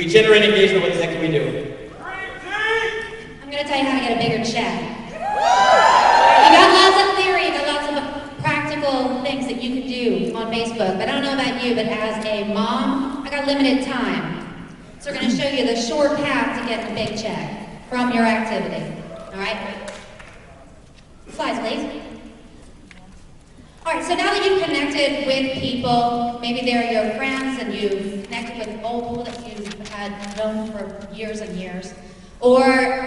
we generate engagement, what the heck can we do? I'm going to tell you how to get a bigger check. You got lots of theory, you got lots of practical things that you can do on Facebook, but I don't know about you, but as a mom, I got limited time. So we're going to show you the short path to getting a big check from your activity. All right? Slides, please. All right, so now that you've connected with people, maybe they're your friends and you've connected with old people that you've had known for years and years, or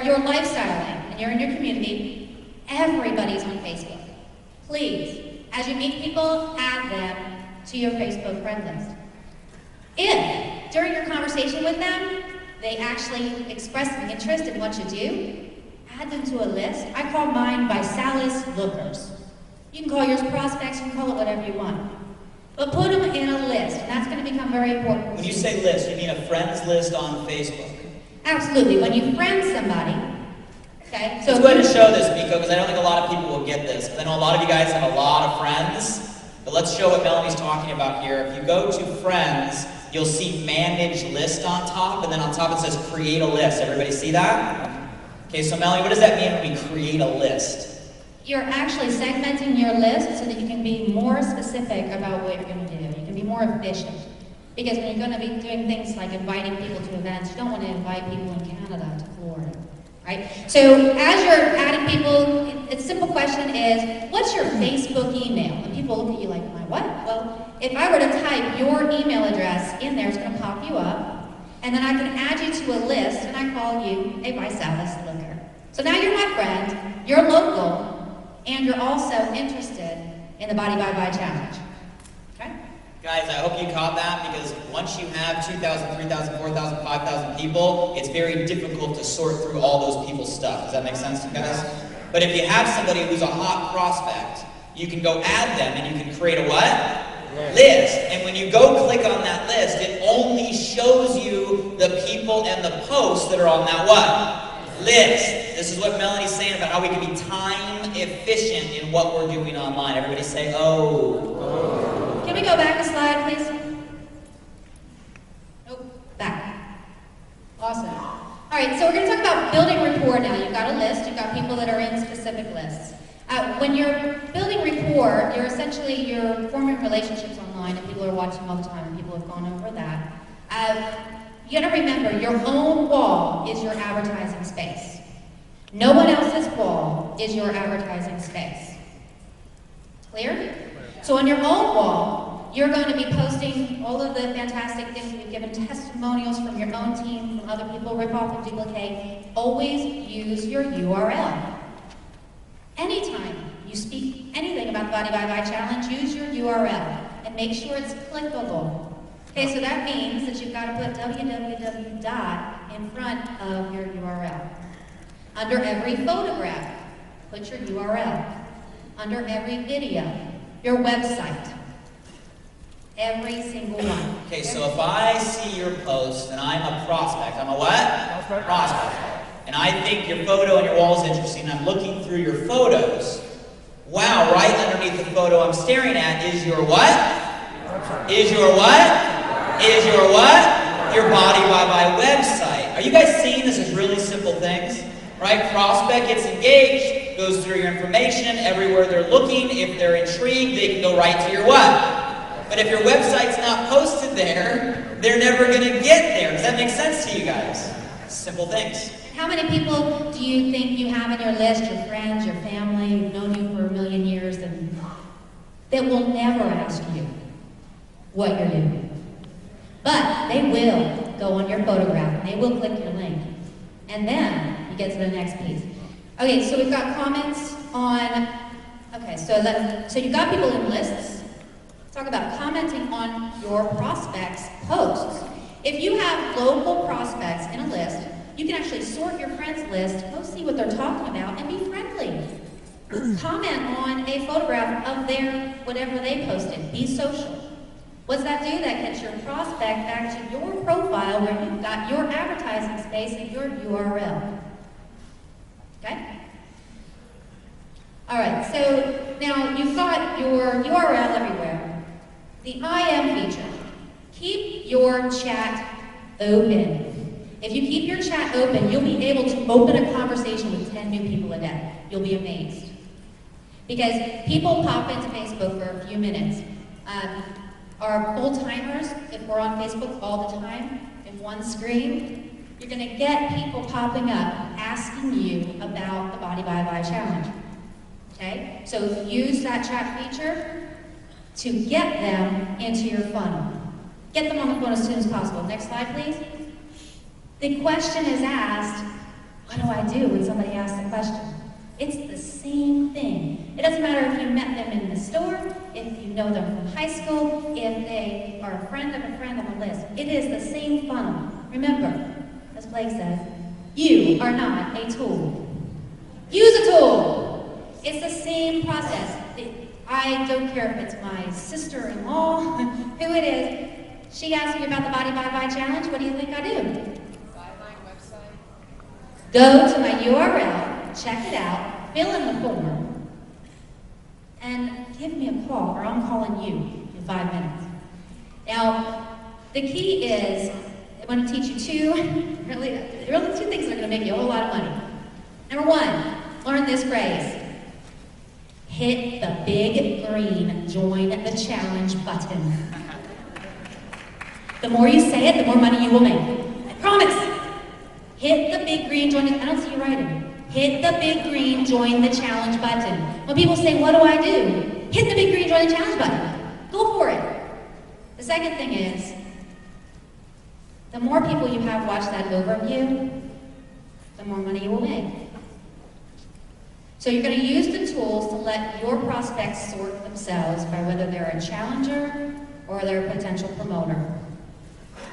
you're lifestyling and you're in your community, everybody's on Facebook. Please, as you meet people, add them to your Facebook friend list. If, during your conversation with them, they actually express an interest in what you do, add them to a list. I call mine by Sally's Lookers. You can call yours prospects, you can call it whatever you want. But put them in a list, and that's going to become very important. When you say list, you mean a friends list on Facebook? Absolutely. When you friend somebody, okay? So let's go ahead and show this, Miko, because I don't think a lot of people will get this. I know a lot of you guys have a lot of friends, but let's show what Melanie's talking about here. If you go to friends, you'll see manage list on top, and then on top it says create a list. Everybody see that? Okay, so Melanie, what does that mean when we create a list? You're actually segmenting your list so that you can be more specific about what you're going to do. You can be more efficient. Because when you're going to be doing things like inviting people to events, you don't want to invite people in Canada to Florida, right? So as you're adding people, a simple question is, what's your Facebook email? And people look at you like, my what? Well, if I were to type your email address in there, it's going to pop you up. And then I can add you to a list, and I call you a Vi-Pak looker. So now you're my friend, you're local, and you're also interested in the Body by Vi Challenge. Okay? Guys, I hope you caught that, because once you have 2,000, 3,000, 4,000, 5,000 people, it's very difficult to sort through all those people's stuff. Does that make sense to you guys? But if you have somebody who's a hot prospect, you can go add them and you can create a what? List. And when you go click on that list, it only shows you the people and the posts that are on that what? List. This is what Melanie's saying about how we can be time efficient in what we're doing online. Everybody say, oh. Can we go back a slide, please? Nope, back. Awesome. All right, so we're going to talk about building rapport now. You've got a list. You've got people that are in specific lists. When you're building rapport, you're forming relationships online, and people are watching all the time, and people have gone over that. You gotta remember, your own wall is your advertising space. No one else's wall is your advertising space. Clear? So on your own wall, you're going to be posting all of the fantastic things. You've given testimonials from your own team, from other people, rip off and duplicate. Always use your URL. Anytime you speak anything about the Body by Vi Challenge, use your URL and make sure it's clickable. Okay, so that means that you've got to put www dot in front of your URL. Under every photograph, put your URL. Under every video, your website. Every single one. Okay, so if I see your post and I'm a prospect, I'm a what? Prospect. And I think your photo on your wall is interesting, I'm looking through your photos. Wow, right underneath the photo I'm staring at is your what? Is your what? Is your what? Your Body by Vi website. Are you guys seeing this as really simple things? Right? Prospect gets engaged, goes through your information, everywhere they're looking. If they're intrigued, they can go right to your what? But if your website's not posted there, they're never going to get there. Does that make sense to you guys? Simple things. How many people do you think you have on your list, your friends, your family, who've known you for a million years, and that will never ask you what you're doing? But they will go on your photograph, and they will click your link. And then you get to the next piece. Okay, so we've got comments on, okay, so you've got people in lists. Let's talk about commenting on your prospects' posts. If you have local prospects in a list, you can actually sort your friends list, go see what they're talking about, and be friendly. Comment on a photograph of their, whatever they posted. Be social. What's that do? That gets your prospect back to your profile where you've got your advertising space and your URL. Okay? All right, so now you've got your URL everywhere. The IM feature. Keep your chat open. If you keep your chat open, you'll be able to open a conversation with 10 new people a day. You'll be amazed. Because people pop into Facebook for a few minutes. Our full-timers, if we're on Facebook all the time, in one screen, you're going to get people popping up asking you about the Body by Vi challenge. Okay? So use that chat feature to get them into your funnel. Get them on the phone as soon as possible. Next slide, please. The question is asked, what do I do when somebody asks the question? It's the same thing. It doesn't matter if you met them in the store, if you know them from high school, if they are a friend of a friend on the list. It is the same funnel. Remember, as Blake says, you are not a tool. Use a tool. It's the same process. I don't care if it's my sister-in-law, who it is. She asked me about the Body by Vi challenge. What do you think I do? Vi-Pak website. Go to my URL, check it out, fill in the form, and give me a call, or I'm calling you in 5 minutes. Now, the key is, I want to teach you two things that are going to make you a whole lot of money. Number one, learn this phrase. Hit the big green join the challenge button. The more you say it, the more money you will make. I promise. Hit the big green join. I don't see you writing. Hit the big green join the challenge button. When people say, what do I do? Hit the big green join the challenge button. Go for it. The second thing is, the more people you have watch that overview, the more money you will make. So you're going to use the tools to let your prospects sort themselves by whether they're a challenger or they're a potential promoter.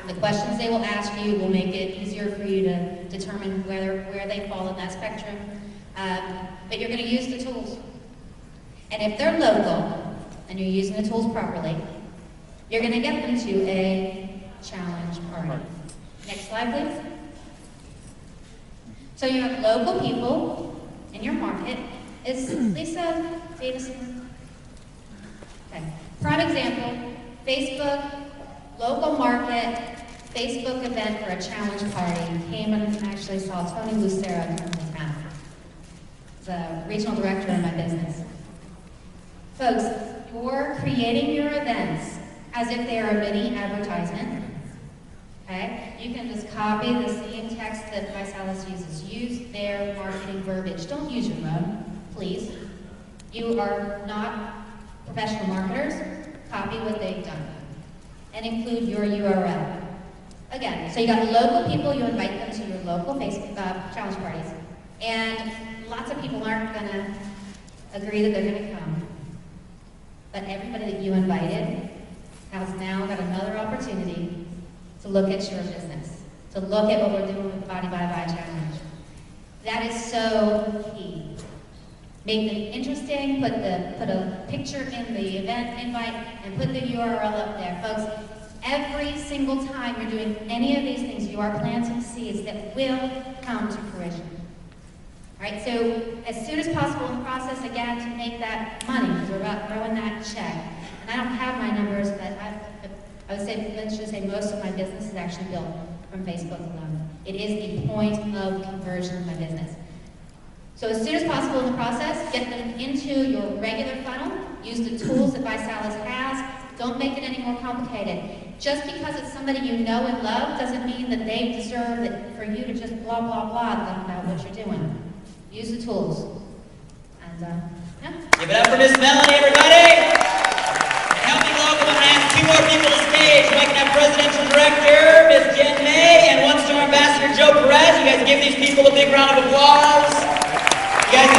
The questions they will ask you will make it easier for you to determine where they fall in that spectrum. But you're going to use the tools. And if they're local, and you're using the tools properly, you're going to get them to a challenge party. Next slide, please. So you have local people in your market. Is Lisa Davison? Okay. Prime example, Facebook, local market, Facebook event for a challenge party. Came and actually saw Tony Lucero come to town. He's a regional director in my business. Folks, you're creating your events as if they are a mini advertisement. Okay? You can just copy the same text that Vi-Salas uses. Use their marketing verbiage. Don't use your own, please. You are not professional marketers. Copy what they've done. And include your URL. Again, so you got local people, you invite them to your local Facebook challenge parties. And lots of people aren't going to agree that they're going to come. But everybody that you invited has now got another opportunity to look at your business, to look at what we're doing with the Body by Vi challenge. That is so key. Make them interesting, put a picture in the event invite, and put the URL up there. Folks, every single time you're doing any of these things, you are planting seeds that will come to fruition. All right, so as soon as possible in the process, again, to make that money, because we're about throwing that check. And I don't have my numbers, but I would say, let's just say most of my business is actually built from Facebook alone. It is the point of conversion of my business. So as soon as possible in the process, get them into your regular funnel. Use the tools that Vi-Salas has. Don't make it any more complicated. Just because it's somebody you know and love doesn't mean that they deserve it for you to just blah, blah, blah them about what you're doing. Use the tools. And, yeah. Give it up for Miss Melanie, everybody! Help me welcome and ask two more people to the stage. We can have Presidential Director, Miss Jen May, and one-star Ambassador Joe Perez. You guys give these people a big round of applause. You guys